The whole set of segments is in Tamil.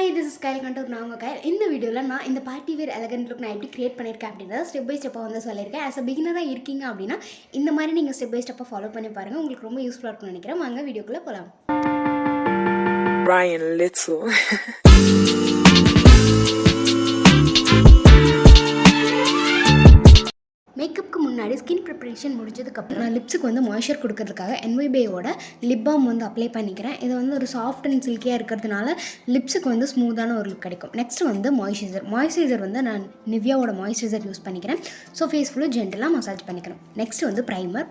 Hi, this is Kyle Kantor. நான் உங்கள் Kyle. இந்த வீடியோவில் நான் இந்த பார்ட்டி வேர் எலகன்ட் லுக் நான் எப்படி கிரியேட் பண்ணியிருக்கேன் அப்படின்றத ஸ்டெப் பை ஸ்டெப்பாக வந்து சொல்லியிருக்கேன். ஆஸ் அ பிகினராக இருக்கீங்க அப்படின்னா இந்த மாதிரி நீங்கள் ஸ்டெப் பை ஸ்டெப்பாக ஃபாலோ பண்ணி பாருங்கள். உங்களுக்கு ரொம்ப யூஸ்ஃபுல்லாக இருக்கும்னு நினைக்கிறேன். வாங்க வீடியோக்குள்ளே போகலாம். Ryan Little. மேக்கப்புக்கு முன்னாடி ஸ்கின் ப்ரிப்பரேஷன் முடிஞ்சதுக்கப்புறம் நான் லிப்ஸுக்கு வந்து மாய்ஸ்சர் கொடுக்கறதுக்காக NYBயோட லிப் பாம் வந்து அப்ளை பண்ணிக்கிறேன். இது வந்து ஒரு சாஃப்ட் அண்ட் சில்கியாக இருக்கிறதுனால லிப்ஸுக்கு வந்து ஸ்மூத்தான ஒரு லுக் கிடைக்கும். நெக்ஸ்ட் வந்து மாய்ஸ்சரைசர் வந்து நான் நிவ்யாவோட மாய்ஸ்சரைசர் யூஸ் பண்ணிக்கிறேன். ஸோ ஃபேஸ் ஃபுல்லாக ஜென்டலாக மசாஜ் பண்ணிக்கிறேன். நெக்ஸ்ட் வந்து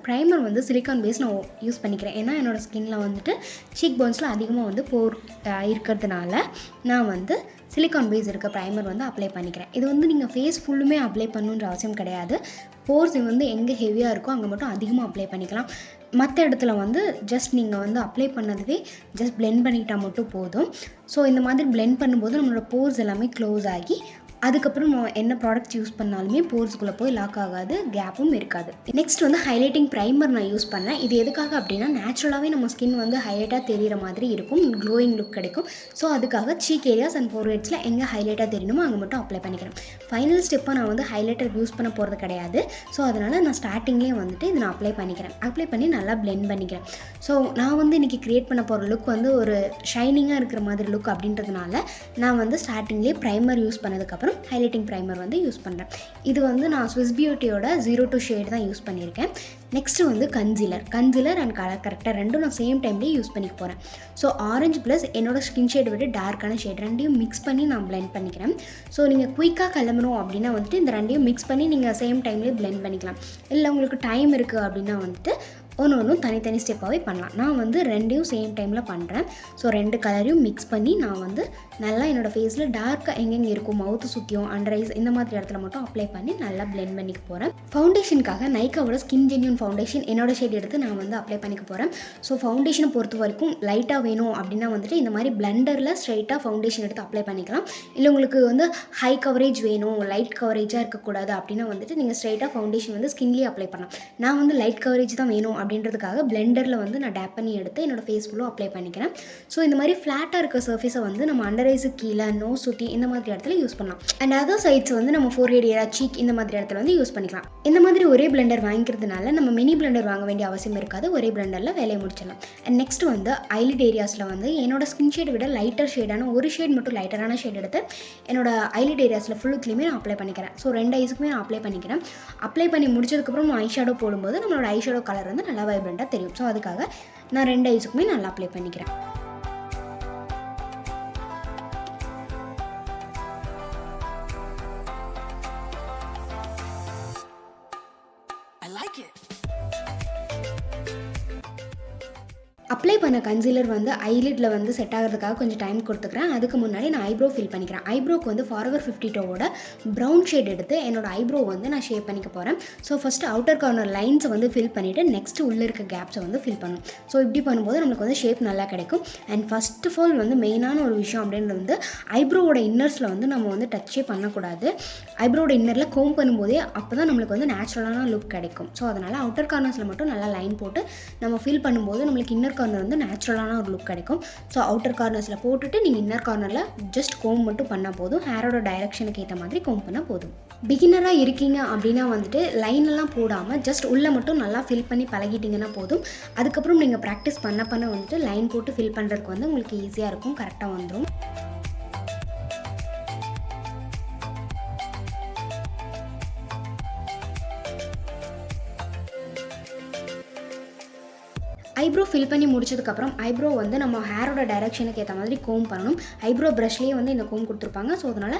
ப்ரைமர் வந்து சிலிக்கான் பேஸ் நான் யூஸ் பண்ணிக்கிறேன். ஏன்னா என்னோடய ஸ்கின்னில் வந்துட்டு சீக் போன்ஸில் அதிகமாக வந்து போர் இருக்கிறதுனால நான் வந்து சிலிக்கான் பேஸ் இருக்க ப்ரைமர் வந்து அப்ளை பண்ணிக்கிறேன். இது வந்து நீங்கள் ஃபேஸ் ஃபுல்லுமே அப்ளை பண்ணணுன்ற அவசியம் கிடையாது. போர்ஸ் வந்து எங்கே ஹெவியாக இருக்கோ அங்கே மட்டும் அதிகமாக அப்ளை பண்ணிக்கலாம். மற்ற இடத்துல வந்து ஜஸ்ட் நீங்கள் வந்து அப்ளை பண்ணதுவே ஜஸ்ட் பிளெண்ட் பண்ணிக்கிட்டால் மட்டும் போதும். ஸோ இந்த மாதிரி பிளெண்ட் பண்ணும்போது நம்மளோட போர்ஸ் எல்லாமே க்ளோஸ் ஆகி அதுக்கப்புறம் நம்ம என்ன ப்ராடக்ட்ஸ் யூஸ் பண்ணாலுமே போர்ஸ்குள்ளே போய் லாக் ஆகாது, கேப்பும் இருக்காது. நெக்ஸ்ட் வந்து ஹைலைட்டிங் ப்ரைமர் நான் யூஸ் பண்ணேன். இது எதுக்காக அப்படின்னா நேச்சுரலாகவே நம்ம ஸ்கின் வந்து ஹைலைட்டாக தெரிகிற மாதிரி இருக்கும், க்ளோயிங் லுக் கிடைக்கும். ஸோ அதுக்காக சீக் ஏரியாஸ் அண்ட் ஃபோர்ஹெட்ஸில் எங்கே ஹைலைட்டாக தெரியணுமோ அங்கே மட்டும் அப்ளை பண்ணிக்கிறேன். ஃபைனல் ஸ்டெப்பாக நான் வந்து ஹைலைட்டர் யூஸ் பண்ண போகிறது கிடையாது. ஸோ அதனால் நான் ஸ்டார்டிங்லேயே வந்துட்டு இதை நான் அப்ளை பண்ணி நல்லா பிளெண்ட் பண்ணிக்கிறேன். ஸோ நான் வந்து இன்றைக்கி க்ரியேட் பண்ண போகிற லுக் வந்து ஒரு ஷைனிங்காக இருக்கிற மாதிரி லுக் அப்படின்றதுனால நான் வந்து ஸ்டார்டிங்லேயே ப்ரைமர் யூஸ் பண்ணதுக்கப்புறம் ஹைலைட்டிங் ப்ரைமர் வந்து யூஸ் பண்ணுறேன். இது வந்து நான் ஸ்விஸ் பியூட்டியோட 02 ஷேட் தான் யூஸ் பண்ணியிருக்கேன். நெக்ஸ்ட்டு வந்து கன்சீலர் அண்ட் கலர் கரெக்டாக ரெண்டும் நான் சேம் டைம்லேயே யூஸ் பண்ணிக்க போகிறேன். ஸோ ஆரஞ்சு ப்ளஸ் என்னோடய ஸ்கின் ஷேட் விட டார்க்கான ஷேட் ரெண்டையும் மிக்ஸ் பண்ணி நான் பிளெண்ட் பண்ணிக்கிறேன். ஸோ நீங்கள் குயிக்காக கிளம்பணும் அப்படின்னா வந்துட்டு இந்த ரெண்டையும் மிக்ஸ் பண்ணி நீங்கள் சேம் டைம்லேயே பிளெண்ட் பண்ணிக்கலாம். இல்லை உங்களுக்கு டைம் இருக்குது அப்படின்னா வந்துட்டு ஒன்று தனித்தனி ஸ்டெப்பாகவே பண்ணலாம். நான் வந்து ரெண்டையும் சேம் டைமில் பண்ணுறேன். ஸோ ரெண்டு கலரையும் மிக்ஸ் பண்ணி நான் வந்து நல்லா என்னோடய ஃபேஸில் டார்க்காக எங்கெங்கே இருக்கும், மவுத்து சுற்றியும், அண்டர் ஐஸ் இந்த மாதிரி இடத்துல மட்டும் அப்ளை பண்ணி நல்லா பிளெண்ட் பண்ணிக்க போகிறேன். ஃபவுண்டேஷனுக்காக நைக்காவோட ஸ்கின் ஜென்யூன் ஃபவுண்டேஷன் என்னோட ஷேட் எடுத்து நான் வந்து அப்ளை பண்ணிக்க போகிறேன். ஸோ ஃபவுண்டேஷனை பொறுத்த வரைக்கும் லைட்டாக வேணும் அப்படின்னா வந்துட்டு இந்த மாதிரி பிளெண்டரில் ஸ்ட்ரைட்டாக ஃபவுண்டேஷன் எடுத்து அப்ளை பண்ணிக்கலாம். இல்லை உங்களுக்கு வந்து ஹை கவரேஜ் வேணும், லைட் கவரேஜாக இருக்கக்கூடாது அப்படின்னா வந்துட்டு நீங்கள் ஸ்ட்ரைட்டாக ஃபவுண்டேஷன் வந்து ஸ்கின்லேயே அப்ளை பண்ணலாம். நான் வந்து லைட் கவரேஜ் தான் வேணும் அப்படின்றதுக்காக பிளெண்டரில் வந்து நான் டேப் பண்ணி எடுத்து என்னோடய ஃபேஸ் ஃபுல்லும் அப்ளை பண்ணிக்கிறேன். ஸோ இந்த மாதிரி ஃப்ளாட்டாக இருக்க சர்ஃபேஸை வந்து நம்ம அண்டர் ஐஸுக்கு கீழே, நோஸ் சுற்றி இந்த மாதிரி இடத்துல யூஸ் பண்ணலாம். அண்ட் அதர் சைட்ஸ் வந்து நம்ம ஃபோர்ஹெட் ஏரியா, சீக் இந்த மாதிரி இடத்துல வந்து யூஸ் பண்ணிக்கலாம். இந்த மாதிரி ஒரே பிளெண்டர் வாங்கிக்கிறதுனால நம்ம மினி பிளெண்டர் வாங்க வேண்டிய அவசியம் இருக்காது. ஒரே பிளெண்டரில் வேலையை முடிச்சிடலாம். அண்ட் நெக்ஸ்ட் வந்து ஐலிட் ஏரியாஸில் வந்து என்னோட ஸ்கின் ஷேட் விட லைட்டர் ஷேடான ஒரு ஷேட் மட்டும் லைட்டரான ஷேட் எடுத்து என்னோட ஐலிட் ஏரியாஸில் ஃபுல்லுக்குலையுமே நான் அப்ளை பண்ணிக்கிறேன். ஸோ ரெண்டு ஐஸுக்குமே நான் அப்ளை பண்ணிக்கிறேன். அப்ளை பண்ணி முடிச்சதுக்கப்புறம் ஐ ஷேடோ போடும்போது நம்மளோட ஐ ஷேடோ கலர் வந்து நல்லா வைப்ரண்ட்டாக தெரியும். ஸோ அதுக்காக நான் ரெண்டு ஐஸுக்குமே நல்லா அப்ளை பண்ணிக்கிறேன். அப்ளை பண்ண கன்சீலர் வந்து ஐலிட்டில் வந்து செட் ஆகிறதுக்காக கொஞ்சம் டைம் கொடுத்துக்கிறேன். அதுக்கு முன்னாடி நான் ஐப்ரோ ஃபில் பண்ணிக்கிறேன். ஐப்ரோக்கு வந்து ஃபார்வர் 52வோட ப்ரௌன் ஷேட் எடுத்து என்னோடய ஐப்ரோ வந்து நான் ஷேப் பண்ணிக்க போகிறேன். ஸோ ஃபஸ்ட்டு அவுட்டர் கார்னர் லைன்ஸை வந்து ஃபில் பண்ணிவிட்டு நெக்ஸ்ட்டு உள்ளே இருக்க கேப்ஸை வந்து ஃபில் பண்ணணும். ஸோ இப்படி பண்ணும்போது நம்மளுக்கு வந்து ஷேப் நல்லா கிடைக்கும். அண்ட் ஃபஸ்ட் ஆஃப் ஆல் வந்து மெயினான ஒரு விஷயம் அப்படின்றது வந்து ஐப்ரோவோட இன்னர்ஸில் வந்து நம்ம வந்து டச்சே பண்ணக்கூடாது. ஐப்ரோவோட இன்னரில் கோம் பண்ணும்போதே அப்போ தான் நம்மளுக்கு வந்து நேச்சுரலான லுக் கிடைக்கும். ஸோ அதனால் அவுட்டர் கார்னர்ஸில் மட்டும் நல்லா லைன் போட்டு நம்ம ஃபில் பண்ணும்போது நம்மளுக்கு இன்னர் கார்னர் வந்து நேச்சுரலான ஒரு லுக் கிடைக்கும். ஸோ அவுட்டர் கார்னர்ஸில் போட்டுட்டு நீங்கள் இன்னர் கார்னரில் ஜஸ்ட் கோம் மட்டும் பண்ணால் போதும். ஹேரோட டைரக்ஷனுக்கு ஏற்ற மாதிரி கோம் பண்ணால் போதும். பிகினராக இருக்கீங்க அப்படின்னா வந்துட்டு லைனெல்லாம் போடாமல் ஜஸ்ட் உள்ளே மட்டும் நல்லா ஃபில் பண்ணி பழகிட்டிங்கன்னா போதும். அதுக்கப்புறம் நீங்கள் ப்ராக்டிஸ் பண்ண வந்துட்டு லைன் போட்டு ஃபில் பண்ணுறதுக்கு வந்து உங்களுக்கு ஈஸியாக இருக்கும், கரெக்டாக வந்துடும். ஐப்ரோ ஃபில் பண்ணி முடிச்சதுக்கப்புறம் ஐப்ரோ வந்து நம்ம ஹேரோட டைரக்ஷனுக்கு ஏற்ற மாதிரி கோம் பண்ணணும். ஐப்ரோ ப்ரஷ்லேயே வந்து இந்த கோம் கொடுத்துருப்பாங்க. ஸோ அதனால்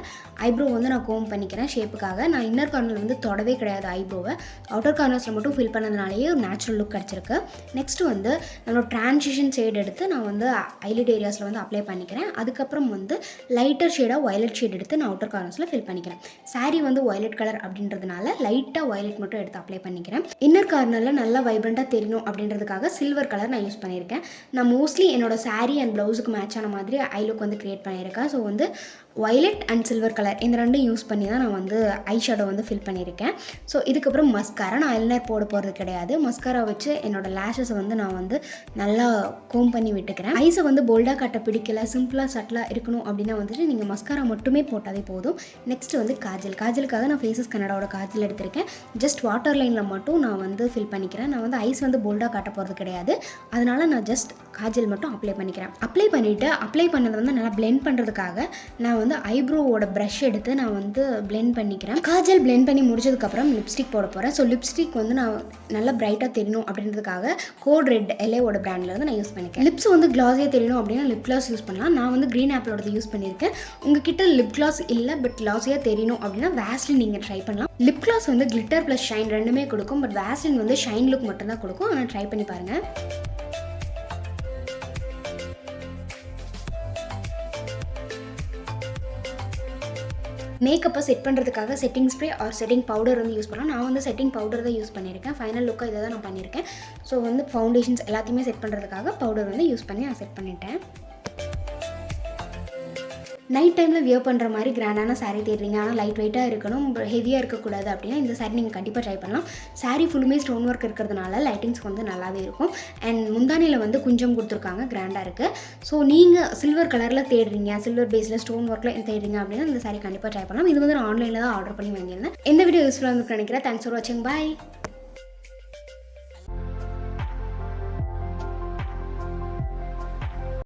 ஐப்ரோ வந்து நான் கோம் பண்ணிக்கிறேன் ஷேப்புக்காக. நான் இன்னர் கார்னர் வந்து தொடவே கிடையாது ஐப்ரோவை. அவுட்டர் கார்னர்ஸில் மட்டும் ஃபில் பண்ணதுனாலேயே ஒரு நேச்சுரல் லுக் கிடச்சிருக்கு. நெக்ஸ்ட்டு வந்து நம்மளோட ட்ரான்சிஷன் ஷேட் எடுத்து நான் வந்து ஐலிட் ஏரியாஸில் வந்து அப்ளை பண்ணிக்கிறேன். அதுக்கப்புறம் வந்து லைட்டர் ஷேடாக வயலட் ஷேட் எடுத்து நான் அவுட்டர் கார்னர்ஸில் ஃபில் பண்ணிக்கிறேன். சாரீ வந்து வயலட் கலர் அப்படின்றதுனால லைட்டாக வயலட் மட்டும் எடுத்து அப்ளை பண்ணிக்கிறேன். இன்னர் கார்னரில் நல்லா வைப்ரண்ட்டாக தெரியணும் அப்படின்றதுக்காக சில்வர் கலர் நான் யூஸ் பண்ணியிருக்கேன். நான் மோஸ்ட்லி என்னோட saree அண்ட் ப்ளவுஸுக்கு மேட்ச் ஆன மாதிரி ஐ லுக் வந்து க்ரியேட் பண்ணியிருக்கேன். ஸோ வந்து வயலட் அண்ட் சில்வர் கலர் இந்த ரெண்டும் யூஸ் பண்ணி தான் நான் வந்து ஐ ஷேடோ வந்து ஃபில் பண்ணியிருக்கேன். ஸோ இதுக்கப்புறம் மஸ்காரா. நான் ஐலைனர் போட போகிறது கிடையாது. மஸ்காரா வச்சு என்னோடய லேஷஸை வந்து நான் வந்து நல்லா கோம் பண்ணி விட்டுக்கிறேன். ஐஸை வந்து போல்டாக காட்ட பிடிக்கல, சிம்பிளாக சட்டிலாக இருக்கணும் அப்படின்னா வந்துட்டு நீங்கள் மஸ்காரா மட்டுமே போட்டாலே போதும். நெக்ஸ்ட் வந்து காஜலுக்காக நான் ஃபேஸஸ் கன்னடாவோட காஜல் எடுத்திருக்கேன். ஜஸ்ட் வாட்டர் லைனில் மட்டும் நான் வந்து ஃபில் பண்ணிக்கிறேன். நான் வந்து ஐஸ் வந்து போல்டாக காட்ட போகிறது கிடையாது. அதனால் நான் ஜஸ்ட் காஜல் மட்டும் அப்ளை பண்ணிக்கிறேன். அப்ளை பண்ணதை வந்து நல்லா பிளெண்ட் பண்ணுறதுக்காக நான் வந்து ஐப்ரோவோட ப்ரஷ் எடுத்து நான் வந்து பிளெண்ட் பண்ணிக்கிறேன். காஜல் பிளெண்ட் பண்ணி முடிச்சதுக்கப்புறம் லிப்ஸ்டிக் போட போகிறேன். ஸோ லிப்ஸ்டிக் வந்து நான் நல்லா பிரைட்டாக தெரியணும் அப்படின்றதுக்காக கோட் ரெட் எல்ஏவோட பிராண்ட்லேருந்து நான் யூஸ் பண்ணிக்கிறேன். லிப்ஸ் வந்து கிளாஸியாக தெரியணும் அப்படின்னா லிப் கிளாஸ் யூஸ் பண்ணலாம். நான் வந்து க்ரீன் ஆப்பிளோட யூஸ் பண்ணியிருக்கேன். உங்ககிட்ட லிப் கிளாஸ் இல்லை பட் கிளாஸியாக தெரியணும் அப்படின்னா வேஸ்லின் நீங்கள் ட்ரை பண்ணலாம். லிப் கிளாஸ் வந்து கிளிட்டர் ப்ளஸ் ஷைன் ரெண்டுமே கொடுக்கும். பட் வேஸ்லின் வந்து ஷைன் லுக் மட்டும்தான் கொடுக்கும். ஆனால் ட்ரை பண்ணி பாருங்கள். மேக்கப்பை செட் பண்ணுறதுக்காக setting spray are setting powder வந்து யூஸ் பண்ணலாம். நான் வந்து செட்டிங் பவுடர் தான் யூஸ் பண்ணியிருக்கேன். ஃபைனல் லுக்காக இதை தான் நான் பண்ணியிருக்கேன். ஸோ வந்து ஃபவுண்டேஷன்ஸ் எல்லாத்தையுமே செட் பண்ணுறதுக்காக பவுடர் வந்து யூஸ் பண்ணி நான் செட் பண்ணிட்டேன். நைட் டைமில் வியர் பண்ணுற மாதிரி கிராண்டான saree தேடுறீங்க, ஆனால் லைட் வெயிட்டாக இருக்கணும், ஹெவியாக இருக்கக்கூடாது அப்படின்னா இந்த saree நீங்கள் கண்டிப்பாக ட்ரை பண்ணலாம். saree ஃபுல்லுமே ஸ்டோன் ஒர்க் இருக்கிறதுனால லைட்டிங்ஸ்க்கு வந்து நல்லாவே இருக்கும். அண்ட் முந்தானியில் வந்து குஞ்சம் கொடுத்துருக்காங்க, கிராண்டாக இருக்குது. ஸோ நீங்கள் சில்வர் கலரில் தேடுறீங்க, சில்வர் பேஸில் ஸ்டோன் ஒர்க்கில் தேடுறீங்க அப்படின்னா இந்த saree கண்டிப்பாக ட்ரை பண்ணலாம். இது வந்து நான் ஆன்லைனில் தான் ஆர்டர் பண்ணி வாங்கியிருந்தேன். இந்த வீடியோ யூஸ்ஃபுல்லாக இருக்குன்னு நினைக்கிறேன். தேங்க்ஸ் ஃபார் வாட்சிங். பாய்.